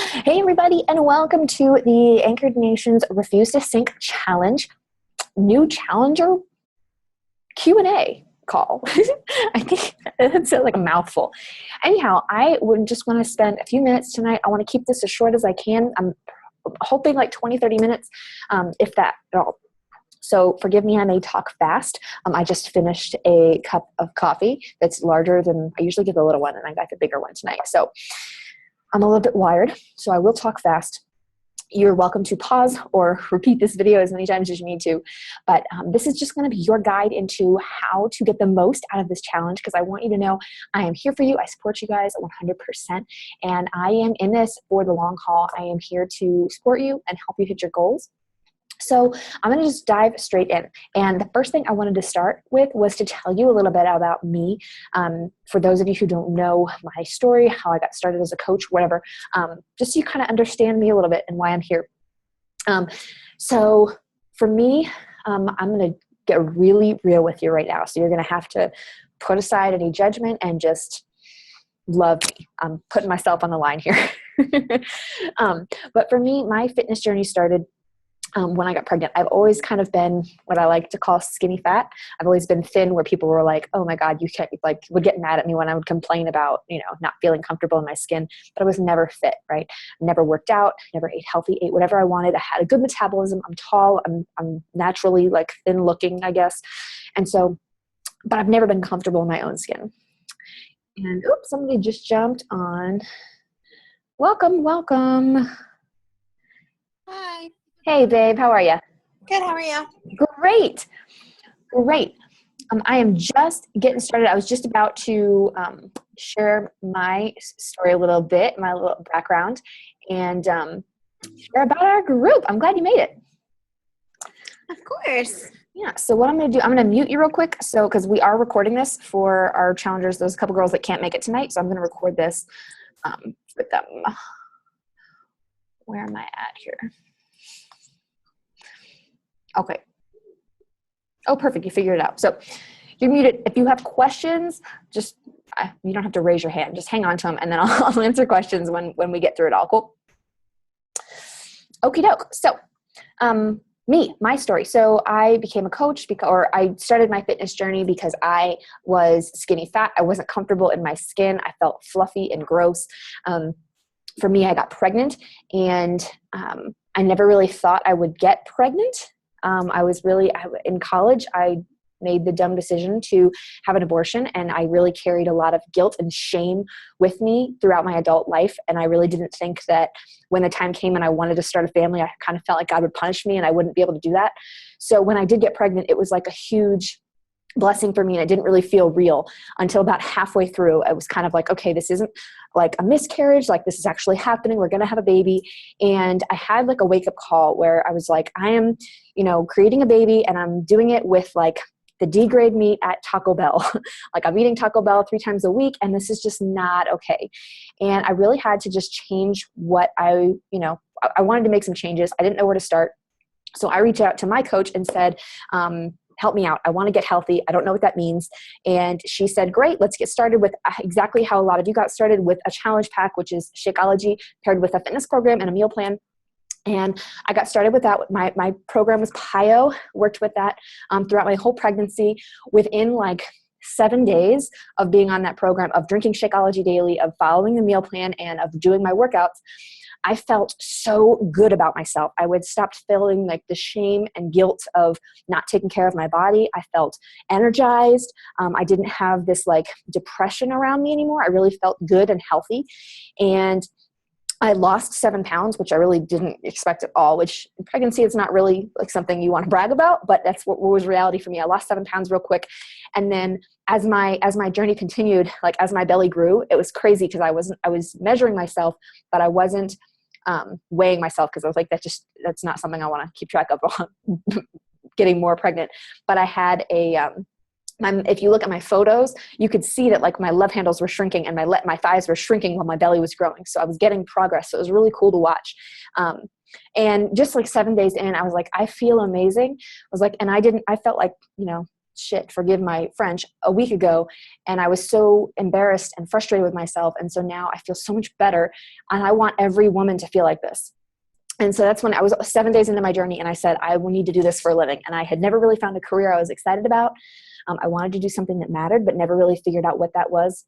Hey everybody, and welcome to the Anchored Nation's Refuse to Sink Challenge, new challenger Q&A call. I think it's like a mouthful. Anyhow, I would just want to spend a few minutes tonight. I want to keep this as short as I can. I'm hoping like 20, 30 minutes, if that at all. So forgive me, I may talk fast. I just finished a cup of coffee that's larger than I usually get the little one, and I got the bigger one tonight. So I'm a little bit wired, so I will talk fast. You're welcome to pause or repeat this video as many times as you need to. But this is just going to be your guide into how to get the most out of this challenge, because I want you to know I am here for you. I support you guys 100%. And I am in this for the long haul. I am here to support you and help you hit your goals. So I'm going to just dive straight in. And the first thing I wanted to start with was to tell you a little bit about me. For those of you who don't know my story, how I got started as a coach, whatever, just so you kind of understand me a little bit and why I'm here. So for me, I'm going to get really real with you right now. So you're going to have to put aside any judgment and just love me. I'm putting myself on the line here. But for me, my fitness journey started when I got pregnant. I've always kind of been what I like to call skinny fat. I've always been thin, where people were like, oh my God, you can't, like, would get mad at me when I would complain about, not feeling comfortable in my skin, but I was never fit, right? I never worked out, never ate healthy, ate whatever I wanted. I had a good metabolism. I'm tall. I'm naturally like thin looking, I guess. And so, but I've never been comfortable in my own skin. And oops, somebody just jumped on. Welcome, welcome. Hi. Hey, babe, how are you? Good, how are you? Great. I am just getting started. I was just about to share my story a little bit, my little background, and share about our group. I'm glad you made it. Of course. Yeah, so what I'm going to do, I'm going to mute you real quick, because we are recording this for our challengers. There's a couple girls that can't make it tonight, so I'm going to record this for them. Where am I at here? Okay. Oh, perfect. You figured it out. So you're muted. If you have questions, just, you don't have to raise your hand. Just hang on to them, and then I'll answer questions when we get through it all. Cool. Okie doke. So my story. So I became a coach or I started my fitness journey because I was skinny fat. I wasn't comfortable in my skin. I felt fluffy and gross. For me, I got pregnant, and I never really thought I would get pregnant. In college, I made the dumb decision to have an abortion, and I really carried a lot of guilt and shame with me throughout my adult life. And I really didn't think that when the time came and I wanted to start a family, I kind of felt like God would punish me and I wouldn't be able to do that. So when I did get pregnant, it was like a huge blessing for me, and it didn't really feel real until about halfway through. I was kind of like, okay, this isn't like a miscarriage, like this is actually happening, we're going to have a baby. And I had like a wake-up call where I was like, I am creating a baby, and I'm doing it with like the D-grade meat at Taco Bell. Like, I'm eating Taco Bell 3 times a week, and this is just not okay. And I really had to just change what I wanted to make some changes. I didn't know where to start. So I reached out to my coach and said, help me out. I want to get healthy. I don't know what that means. And she said, great, let's get started with exactly how a lot of you got started, with a challenge pack, which is Shakeology paired with a fitness program and a meal plan. And I got started with that. My program was PIO, worked with that throughout my whole pregnancy. Within like 7 days of being on that program, of drinking Shakeology daily, of following the meal plan, and of doing my workouts, I felt so good about myself. I would stop feeling like the shame and guilt of not taking care of my body. I felt energized. I didn't have this like depression around me anymore. I really felt good and healthy. And I lost 7 pounds, which I really didn't expect at all, which in pregnancy is not really like something you want to brag about, but that's what was reality for me. I lost 7 pounds real quick. And then as my journey continued, like as my belly grew, it was crazy because I was measuring myself, but I wasn't weighing myself, because I was like, that's not something I want to keep track of getting more pregnant. But I had if you look at my photos, you could see that like my love handles were shrinking and my thighs were shrinking while my belly was growing. So I was getting progress. So it was really cool to watch. And just like 7 days in, I was like, I feel amazing. I was like, and I felt like, shit, forgive my French, a week ago. And I was so embarrassed and frustrated with myself. And so now I feel so much better. And I want every woman to feel like this. And so that's when I was 7 days into my journey, and I said, I will need to do this for a living. And I had never really found a career I was excited about. I wanted to do something that mattered, but never really figured out what that was.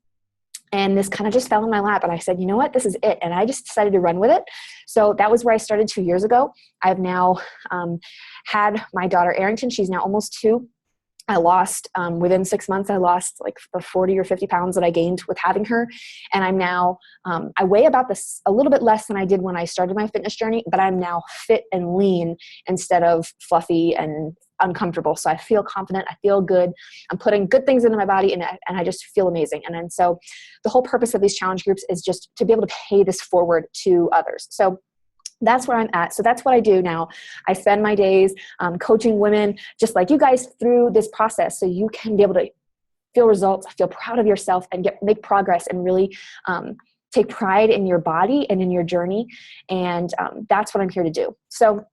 And this kind of just fell in my lap. And I said, you know what, this is it. And I just decided to run with it. So that was where I started 2 years ago. I've now had my daughter, Arrington. She's now almost 2. I lost, within 6 months, I lost like the 40 or 50 pounds that I gained with having her. And I'm now, I weigh about this a little bit less than I did when I started my fitness journey, but I'm now fit and lean instead of fluffy and uncomfortable. So I feel confident. I feel good. I'm putting good things into my body, and I just feel amazing. And so the whole purpose of these challenge groups is just to be able to pay this forward to others. So that's where I'm at. So that's what I do now. I spend my days coaching women just like you guys through this process, so you can be able to feel results, feel proud of yourself, and make progress, and really take pride in your body and in your journey. And that's what I'm here to do. So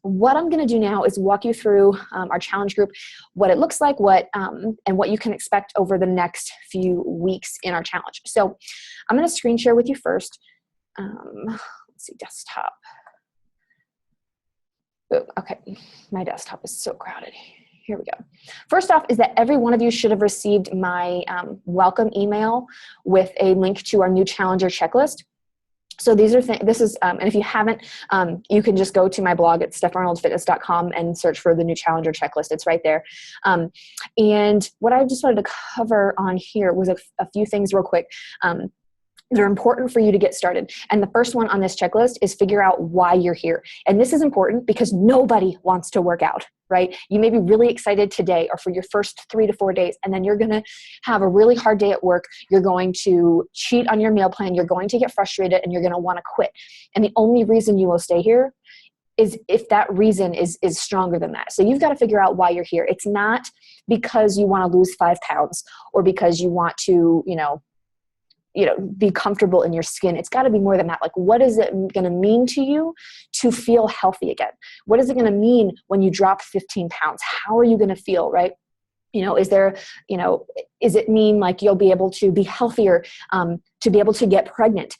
what I'm going to do now is walk you through our challenge group, what it looks like, and what you can expect over the next few weeks in our challenge. So I'm going to screen share with you first. Let's see, desktop. Boom. Okay, my desktop is so crowded. Here we go. First off is that every one of you should have received my welcome email with a link to our new challenger checklist. So these are and if you haven't, you can just go to my blog at stepharnoldfitness.com and search for the new challenger checklist. It's right there. And what I just wanted to cover on here was a few things real quick. They're important for you to get started. And the first one on this checklist is figure out why you're here. And this is important because nobody wants to work out, right? You may be really excited today or for your first 3 to 4 days, and then you're going to have a really hard day at work. You're going to cheat on your meal plan. You're going to get frustrated, and you're going to want to quit. And the only reason you will stay here is if that reason is stronger than that. So you've got to figure out why you're here. It's not because you want to lose 5 pounds or because you want to, be comfortable in your skin. It's got to be more than that. Like, what is it going to mean to you to feel healthy again? What is it going to mean when you drop 15 pounds? How are you going to feel, right? Is it mean like you'll be able to be healthier, to be able to get pregnant?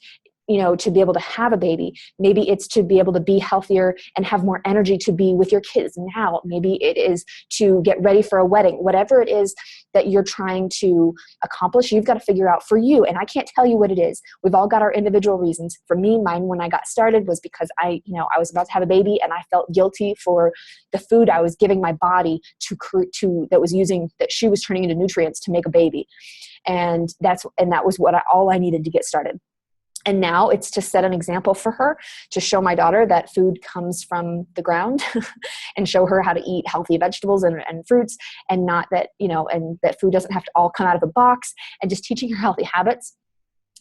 To be able to have a baby. Maybe it's to be able to be healthier and have more energy to be with your kids now. Maybe it is to get ready for a wedding. Whatever it is that you're trying to accomplish, you've got to figure out for you. And I can't tell you what it is. We've all got our individual reasons. For me, mine when I got started was because I was about to have a baby, and I felt guilty for the food I was giving my body that she was turning into nutrients to make a baby. And that was all I needed to get started. And now it's to set an example for her, to show my daughter that food comes from the ground and show her how to eat healthy vegetables and fruits, and not that, and that food doesn't have to all come out of a box, and just teaching her healthy habits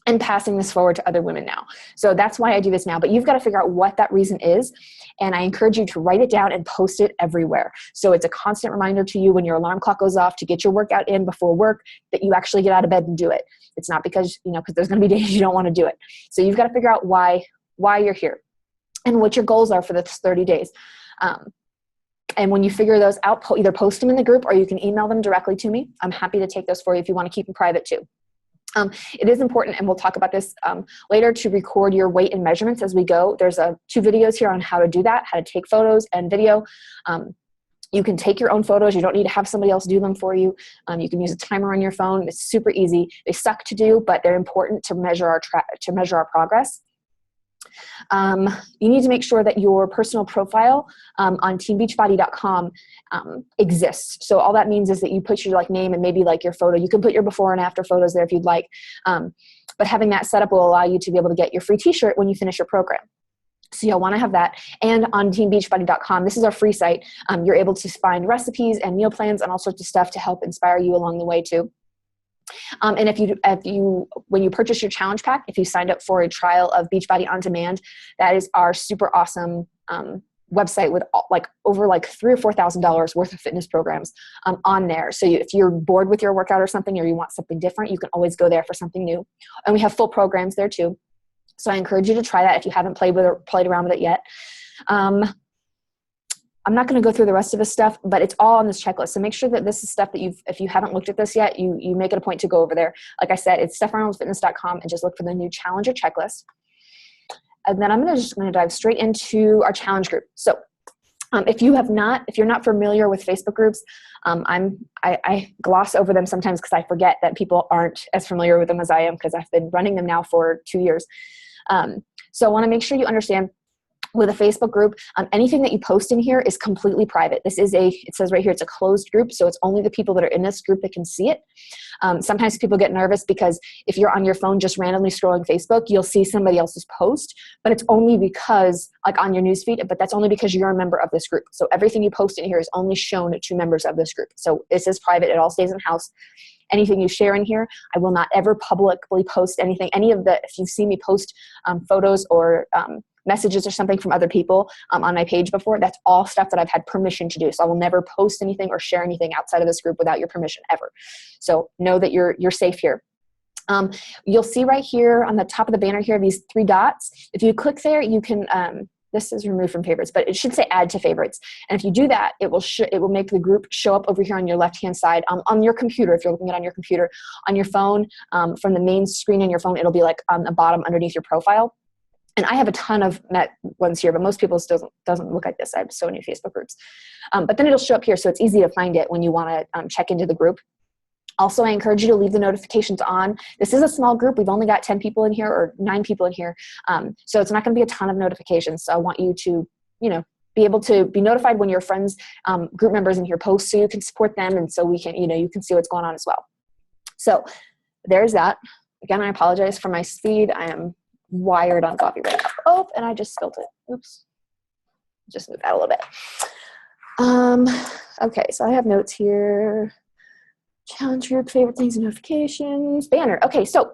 and passing this forward to other women now. So that's why I do this now. But you've got to figure out what that reason is. And I encourage you to write it down and post it everywhere. So it's a constant reminder to you when your alarm clock goes off to get your workout in before work, that you actually get out of bed and do it. It's not because there's going to be days you don't want to do it. So you've got to figure out why you're here and what your goals are for the 30 days. And when you figure those out, either post them in the group or you can email them directly to me. I'm happy to take those for you if you want to keep them private too. It is important, and we'll talk about this later, to record your weight and measurements as we go. There's 2 videos here on how to do that, how to take photos and video. You can take your own photos. You don't need to have somebody else do them for you. You can use a timer on your phone. It's super easy. They suck to do, but they're important to measure our progress. You need to make sure that your personal profile on teambeachbody.com exists. So all that means is that you put your name and maybe your photo. You can put your before and after photos there if you'd like. But having that set up will allow you to be able to get your free t-shirt when you finish your program. So you'll want to have that. And on teambeachbody.com, this is our free site. You're able to find recipes and meal plans and all sorts of stuff to help inspire you along the way too. And when you purchase your challenge pack, if you signed up for a trial of Beachbody On Demand, that is our super awesome website with over $3,000 or $4,000 worth of fitness programs on there. So if you're bored with your workout or something, or you want something different, you can always go there for something new. And we have full programs there too. So I encourage you to try that if you haven't played around with it yet. I'm not going to go through the rest of this stuff, but it's all on this checklist. So make sure that this is stuff that if you haven't looked at this yet, you make it a point to go over there. Like I said, it's stepharnoldfitness.com and just look for the new challenger checklist. And then I'm just going to dive straight into our challenge group. So if you're not familiar with Facebook groups, I gloss over them sometimes because I forget that people aren't as familiar with them as I am, because I've been running them now for 2 years. So I want to make sure you understand, with a Facebook group, anything that you post in here is completely private. It says right here, it's a closed group, so it's only the people that are in this group that can see it. Sometimes people get nervous because if you're on your phone just randomly scrolling Facebook, you'll see somebody else's post, but it's only because, like on your newsfeed, but that's only because you're a member of this group. So everything you post in here is only shown to members of this group. So this is private. It all stays in-house. Anything you share in here, I will not ever publicly post anything. If you see me post photos or messages or something from other people on my page before, that's all stuff that I've had permission to do. So I will never post anything or share anything outside of this group without your permission ever. So know that you're safe here. You'll see right here on the top of the banner here, these 3 dots. If you click there, you can, this is removed from favorites, but it should say add to favorites. And if you do that, it will make the group show up over here on your left-hand side on your computer. If you're looking at it on your computer, on your phone, from the main screen on your phone, it'll be like on the bottom underneath your profile. And I have a ton of met ones here, but most people doesn't look like this. I have so many Facebook groups. But then it'll show up here, so it's easy to find it when you want to check into the group. Also, I encourage you to leave the notifications on. This is a small group. We've only got 10 people in here, or 9 people in here. So it's not going to be a ton of notifications. So I want you to, be able to be notified when your friends, group members in here post, so you can support them. And so we can, you can see what's going on as well. So there's that. Again, I apologize for my speed. I am wired on coffee right now. Oh, and I just spilled it. Oops. Just move that a little bit. Okay, so I have notes here. Challenge group, favorite things and notifications, banner. Okay, so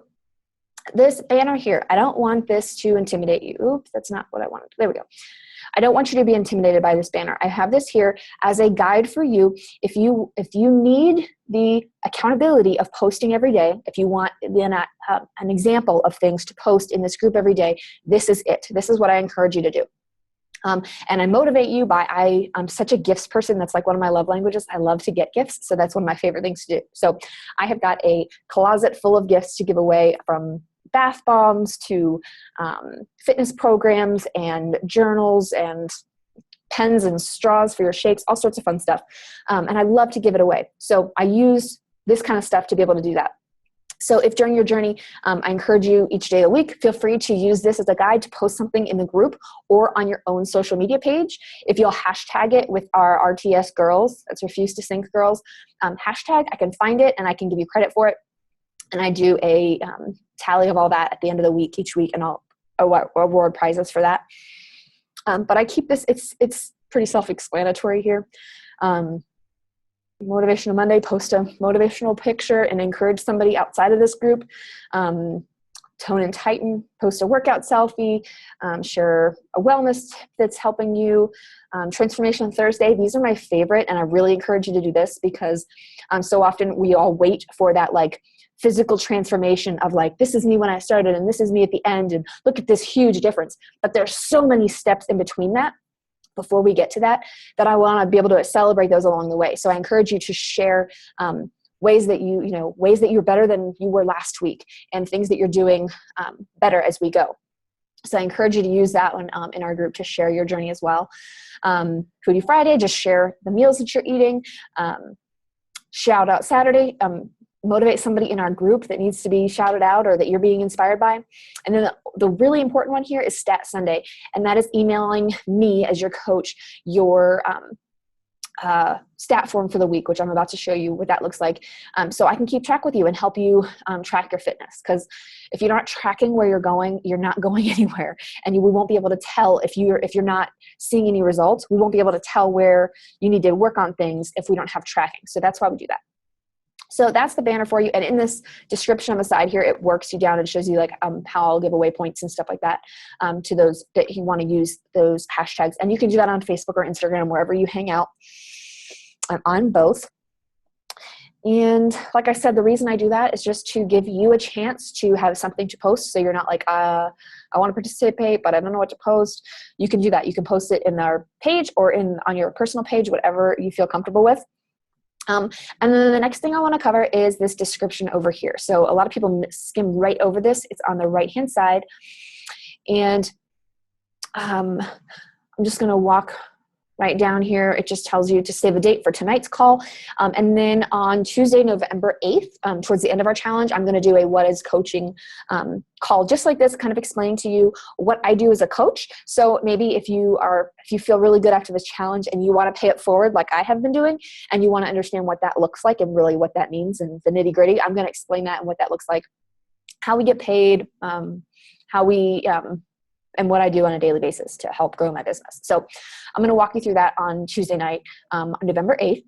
this banner here, I don't want this to intimidate you. Oops, that's not what I wanted. There we go. I don't want you to be intimidated by this banner. I have this here as a guide for you. If you need the accountability of posting every day, if you want an example of things to post in this group every day, this is it. This is what I encourage you to do. And I motivate you by, I'm such a gifts person. That's like one of my love languages. I love to get gifts. So that's one of my favorite things to do. So I have got a closet full of gifts to give away, from bath bombs to fitness programs and journals and pens and straws for your shakes, all sorts of fun stuff. And I love to give it away. So I use this kind of stuff to be able to do that. So if during your journey, I encourage you each day of the week, feel free to use this as a guide to post something in the group or on your own social media page. If you'll hashtag it with our RTS girls, that's Refuse to Sink girls, hashtag, I can find it and I can give you credit for it. And I do a tally of all that at the end of the week, each week, and I'll award prizes for that. But I keep this, it's pretty self-explanatory here. Motivational Monday, post a motivational picture and encourage somebody outside of this group. Tone and Tighten, post a workout selfie, share a wellness tip that's helping you. Transformation Thursday, these are my favorite, and I really encourage you to do this because so often we all wait for that like physical transformation of like, this is me when I started and this is me at the end and look at this huge difference. But there's so many steps in between that before we get to that I want to be able to celebrate those along the way. So I encourage you to share ways that ways that you're better than you were last week and things that you're doing better as we go. So I encourage you to use that one in our group to share your journey as well. Foodie Friday, just share the meals that you're eating. Shout out Saturday, motivate somebody in our group that needs to be shouted out or that you're being inspired by. And then the really important one here is Stat Sunday, and that is emailing me as your coach your stat form for the week, which I'm about to show you what that looks like. So I can keep track with you and help you track your fitness. Because if you're not tracking where you're going, you're not going anywhere. And we won't be able to tell if you're not seeing any results. We won't be able to tell where you need to work on things if we don't have tracking. So that's why we do that. So that's the banner for you. And in this description on the side here, it works you down and shows you like how I'll give away points and stuff like that to those that you want to use those hashtags. And you can do that on Facebook or Instagram, wherever you hang out. I'm on both. And like I said, the reason I do that is just to give you a chance to have something to post. So you're not like, I want to participate, but I don't know what to post. You can do that. You can post it in our page or on your personal page, whatever you feel comfortable with. And then the next thing I want to cover is this description over here. So a lot of people skim right over this. It's on the right-hand side. And I'm just going to walk right down here. It just tells you to save a date for tonight's call. And then on Tuesday, November 8th, towards the end of our challenge, I'm going to do a What is Coaching call just like this, kind of explaining to you what I do as a coach. So maybe if you feel really good after this challenge and you want to pay it forward like I have been doing, and you want to understand what that looks like and really what that means and the nitty gritty, I'm going to explain that and what that looks like, how we get paid, how we and what I do on a daily basis to help grow my business. So I'm going to walk you through that on Tuesday night, on November 8th.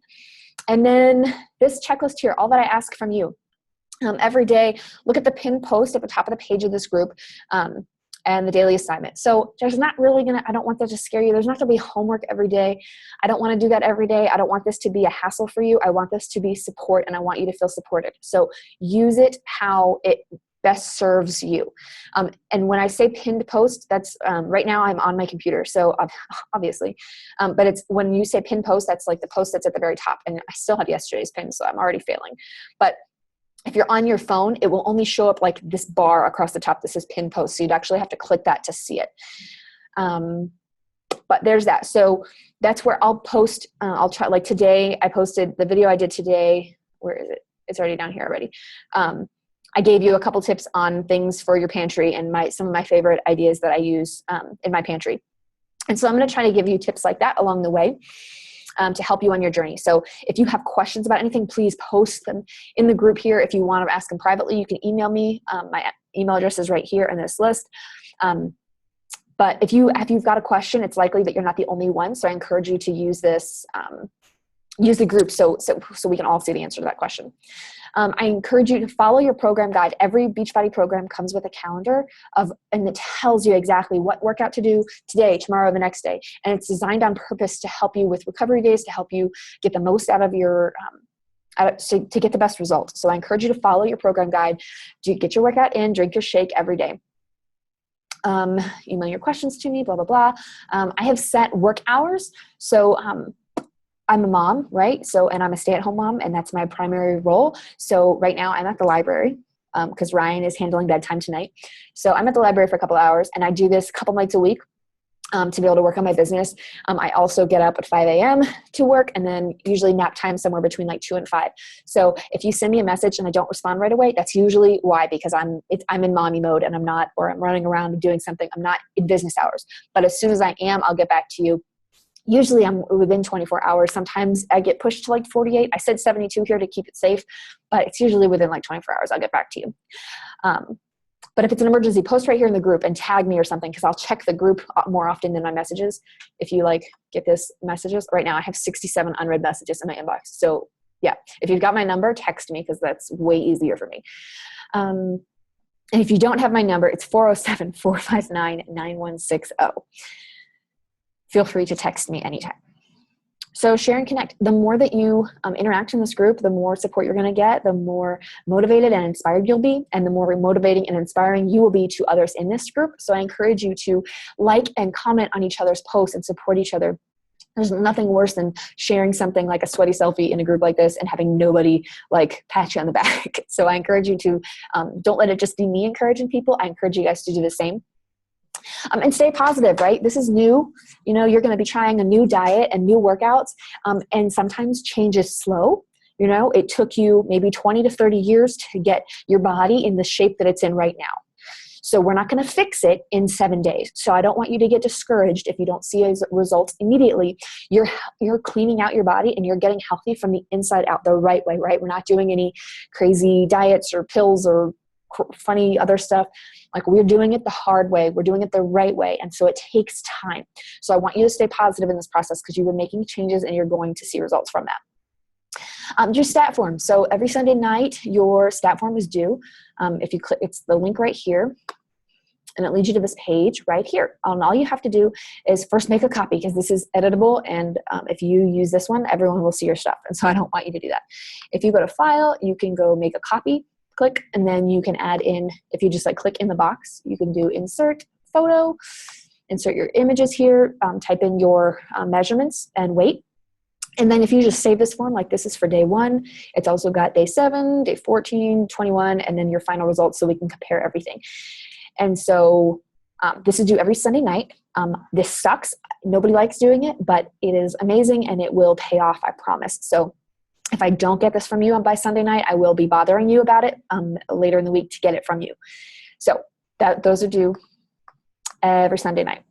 And then this checklist here, all that I ask from you every day, look at the pinned post at the top of the page of this group and the daily assignment. So there's not really I don't want that to scare you. There's not going to be homework every day. I don't want to do that every day. I don't want this to be a hassle for you. I want this to be support, and I want you to feel supported. So use it how it best serves you. And when I say pinned post, that's right now I'm on my computer. So obviously, but it's when you say pinned post, that's like the post that's at the very top. And I still have yesterday's pin, so I'm already failing. But if you're on your phone, it will only show up like this bar across the top that says pinned post. So you'd actually have to click that to see it. But there's that. So that's where I'll post. I'll try, like today, I posted the video I did today. Where is it? It's already down here already. I gave you a couple tips on things for your pantry and some of my favorite ideas that I use in my pantry. And so I'm going to try to give you tips like that along the way to help you on your journey. So if you have questions about anything, please post them in the group here. If you want to ask them privately, you can email me. My email address is right here in this list. But if you've got a question, it's likely that you're not the only one. So I encourage you to use this, use the group so we can all see the answer to that question. I encourage you to follow your program guide. Every Beachbody program comes with a calendar and it tells you exactly what workout to do today, tomorrow, the next day. And it's designed on purpose to help you with recovery days, to help you get the most out of your, to get the best results. So I encourage you to follow your program guide, to get your workout in, drink your shake every day. Email your questions to me, blah, blah, blah. I have set work hours. So, I'm a mom, right? So, and I'm a stay-at-home mom, and that's my primary role. So right now I'm at the library because Ryan is handling bedtime tonight. So I'm at the library for a couple of hours, and I do this a couple nights a week to be able to work on my business. I also get up at 5 a.m. to work, and then usually nap time somewhere between like 2 and 5. So if you send me a message and I don't respond right away, that's usually why, because I'm in mommy mode and I'm running around and doing something. I'm not in business hours. But as soon as I am, I'll get back to you. Usually I'm within 24 hours. Sometimes I get pushed to like 48. I said 72 here to keep it safe, but it's usually within like 24 hours. I'll get back to you. But if it's an emergency, post right here in the group and tag me or something, because I'll check the group more often than my messages. If you get this messages right now, I have 67 unread messages in my inbox. So yeah, if you've got my number, text me because that's way easier for me. And if you don't have my number, it's 407-459-9160. Feel free to text me anytime. So share and connect. The more that you interact in this group, the more support you're going to get, the more motivated and inspired you'll be, and the more motivating and inspiring you will be to others in this group. So I encourage you to like and comment on each other's posts and support each other. There's nothing worse than sharing something like a sweaty selfie in a group like this and having nobody pat you on the back. So I encourage you to don't let it just be me encouraging people. I encourage you guys to do the same. And stay positive, right? This is new. You're going to be trying a new diet and new workouts. And sometimes change is slow. It took you maybe 20 to 30 years to get your body in the shape that it's in right now. So we're not going to fix it in 7 days. So I don't want you to get discouraged if you don't see results immediately. You're cleaning out your body and you're getting healthy from the inside out the right way, right? We're not doing any crazy diets or pills or funny other stuff. We're doing it the hard way. We're doing it the right way. And so it takes time. So I want you to stay positive in this process because you were making changes and you're going to see results from that. Your stat form. So every Sunday night, your stat form is due. If you click, it's the link right here. and it leads you to this page right here. And all you have to do is first make a copy, because this is editable, and if you use this one, everyone will see your stuff, and so I don't want you to do that. If you go to File, you can go make a copy, click, and then you can add in, if you just like click in the box, you can do Insert Photo, insert your images here, type in your measurements and weight. And then if you just save this form, like this is for day 1, it's also got day 7, day 14, 21, and then your final results, so we can compare everything. And so this is due every Sunday night. This sucks. Nobody likes doing it, but it is amazing and it will pay off, I promise. So if I don't get this from you by Sunday night, I will be bothering you about it later in the week to get it from you. So those are due every Sunday night.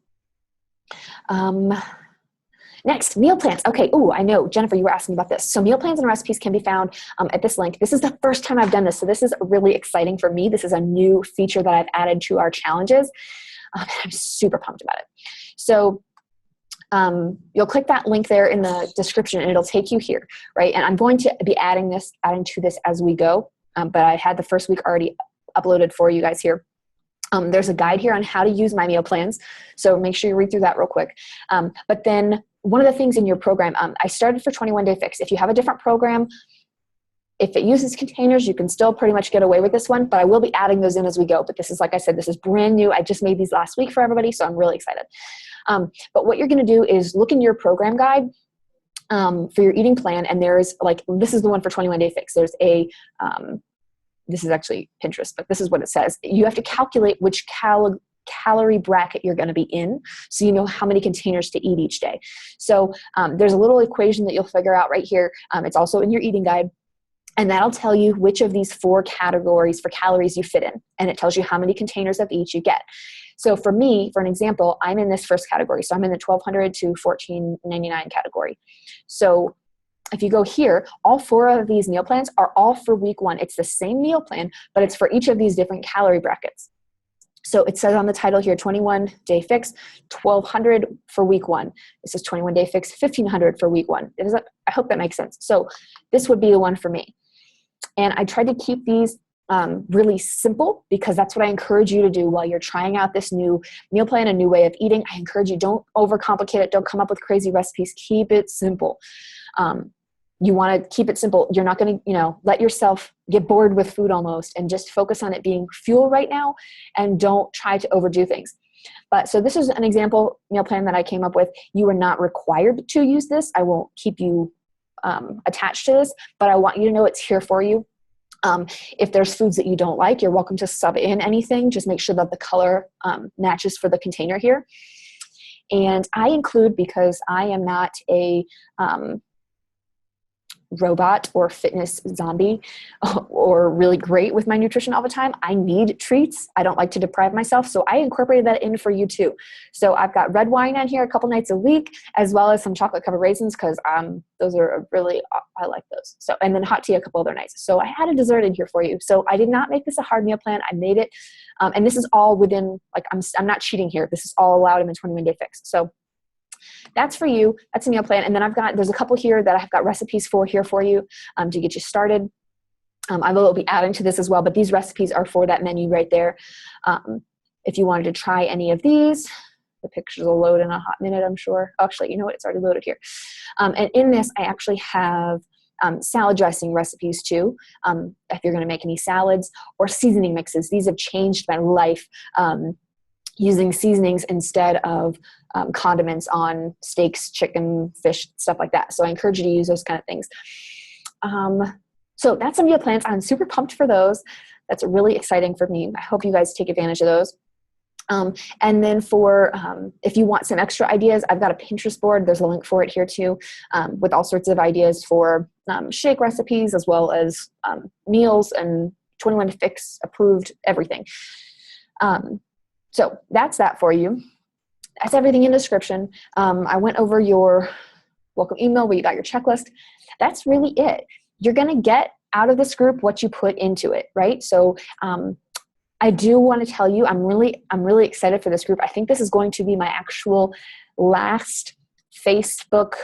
Next, meal plans. Okay, I know, Jennifer, you were asking about this. So meal plans and recipes can be found at this link. This is the first time I've done this, so this is really exciting for me. This is a new feature that I've added to our challenges. I'm super pumped about it. So you'll click that link there in the description, and it'll take you here, right? And I'm going to be adding to this as we go, but I had the first week already uploaded for you guys here. There's a guide here on how to use my meal plans, so make sure you read through that real quick. But then one of the things in your program, I started for 21 Day Fix. If you have a different program, if it uses containers, you can still pretty much get away with this one, but I will be adding those in as we go. But this is, like I said, this is brand new. I just made these last week for everybody, so I'm really excited. But what you're going to do is look in your program guide for your eating plan, and there's this is the one for 21 Day Fix. There's a this is actually Pinterest, but this is what it says. You have to calculate which calorie bracket you're going to be in, so you know how many containers to eat each day. So there's a little equation that you'll figure out right here. It's also in your eating guide, and that'll tell you which of these 4 categories for calories you fit in, and it tells you how many containers of each you get. So for me, for an example, I'm in this first category. So I'm in the 1,200 to 1,499 category. So if you go here, all 4 of these meal plans are all for week 1. It's the same meal plan, but it's for each of these different calorie brackets. So it says on the title here, 21 Day Fix, 1,200 for week 1. This is 21 Day Fix, 1,500 for week 1. I hope that makes sense. So this would be the one for me. And I tried to keep these really simple, because that's what I encourage you to do while you're trying out this new meal plan, a new way of eating. I encourage you, don't overcomplicate it. Don't come up with crazy recipes. Keep it simple. You want to keep it simple. You're not going to, let yourself get bored with food almost, and just focus on it being fuel right now, and don't try to overdo things. But so this is an example meal plan that I came up with. You are not required to use this. I won't keep you attached to this, but I want you to know it's here for you. If there's foods that you don't like, you're welcome to sub in anything. Just make sure that the color matches for the container here. And I include, because I am not a robot or fitness zombie or really great with my nutrition all the time, I need treats. I don't like to deprive myself. So I incorporated that in for you too. So I've got red wine on here a couple nights a week, as well as some chocolate covered raisins, because those are really, I like those. So, and then hot tea a couple other nights. So I had a dessert in here for you. So I did not make this a hard meal plan. I made it. And this is all within, I'm not cheating here. This is all allowed in the 21 Day Fix. So that's for you. That's a meal plan. And then there's a couple here that I've got recipes for you to get you started. I will be adding to this as well, but these recipes are for that menu right there. If you wanted to try any of these, the pictures will load in a hot minute, I'm sure. Actually, you know what? It's already loaded here. And in this, I actually have salad dressing recipes too, if you're going to make any salads, or seasoning mixes. These have changed my life. Using seasonings instead of condiments on steaks, chicken, fish, stuff like that. So I encourage you to use those kind of things. So that's some meal plans. I'm super pumped for those. That's really exciting for me. I hope you guys take advantage of those. And then for, if you want some extra ideas, I've got a Pinterest board. There's a link for it here too, with all sorts of ideas for shake recipes, as well as meals and 21 Day Fix approved everything. So that's that for you. That's everything in the description. I went over your welcome email where you got your checklist. That's really it. You're going to get out of this group what you put into it, right? So I do want to tell you, I'm really excited for this group. I think this is going to be my actual last Facebook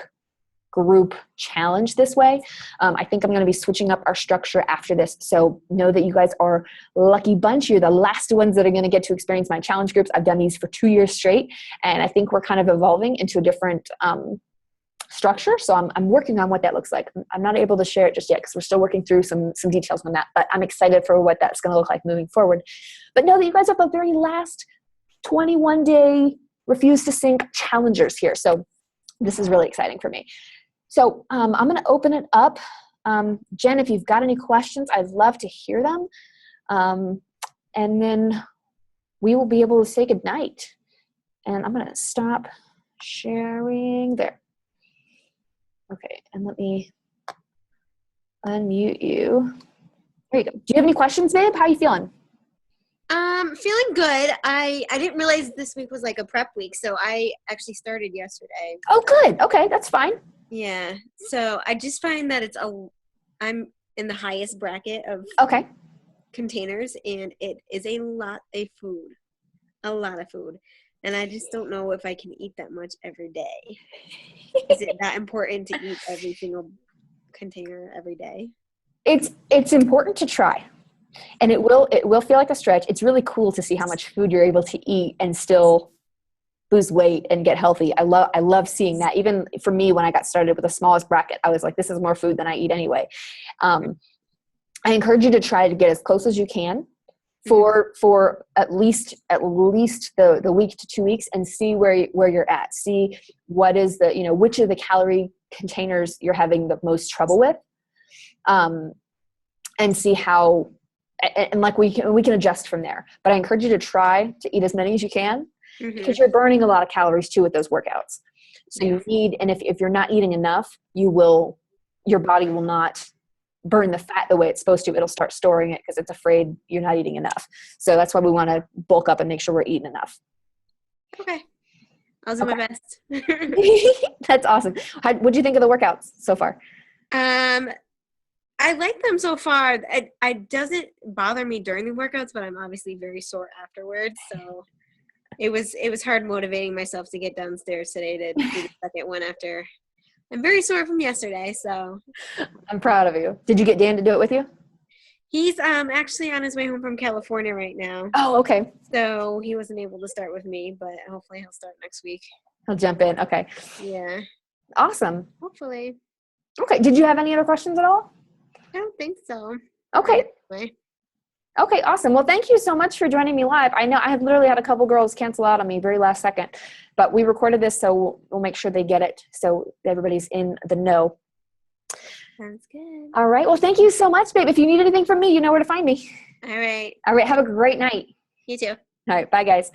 group challenge this way. I think I'm going to be switching up our structure after this. So know that you guys are a lucky bunch. You're the last ones that are going to get to experience my challenge groups. I've done these for 2 years straight, and I think we're kind of evolving into a different structure. So I'm working on what that looks like. I'm not able to share it just yet because we're still working through some details on that, but I'm excited for what that's going to look like moving forward. But know that you guys are the very last 21-day refuse to sink challengers here. So this is really exciting for me. So I'm going to open it up. Jen, if you've got any questions, I'd love to hear them. And then we will be able to say goodnight. And I'm going to stop sharing there. Okay, and let me unmute you. There you go. Do you have any questions, babe? How are you feeling? Feeling good. I didn't realize this week was like a prep week, so I actually started yesterday. Oh, good. Okay, that's fine. Yeah. So I just find that I'm in the highest bracket of containers, and it is a lot of food. A lot of food. And I just don't know if I can eat that much every day. Is it that important to eat every single container every day? It's important to try. And it will feel like a stretch. It's really cool to see how much food you're able to eat and still lose weight and get healthy. I love seeing that. Even for me, when I got started with the smallest bracket, I was like, this is more food than I eat anyway. I encourage you to try to get as close as you can for at least the week to 2 weeks, and see where you're at. See what is which of the calorie containers you're having the most trouble with, and see how. And like we can adjust from there. But I encourage you to try to eat as many as you can, because you're burning a lot of calories too with those workouts. So you need, and if you're not eating enough, your body will not burn the fat the way it's supposed to. It'll start storing it because it's afraid you're not eating enough. So that's why we want to bulk up and make sure we're eating enough. Okay. I'll do my best. That's awesome. What'd you think of the workouts so far? I like them so far. It doesn't bother me during the workouts, but I'm obviously very sore afterwards. So it was hard motivating myself to get downstairs today to do the second one after. I'm very sore from yesterday, so. I'm proud of you. Did you get Dan to do it with you? He's actually on his way home from California right now. Oh, okay. So he wasn't able to start with me, but hopefully he'll start next week. He'll jump in. Okay. Yeah. Awesome. Hopefully. Okay. Did you have any other questions at all? I don't think so. Okay. Okay, awesome. Well, thank you so much for joining me live. I know I have literally had a couple girls cancel out on me very last second, but we recorded this, so we'll make sure they get it so everybody's in the know. Sounds good. All right. Well, thank you so much, babe. If you need anything from me, you know where to find me. All right. All right. Have a great night. You too. All right. Bye, guys.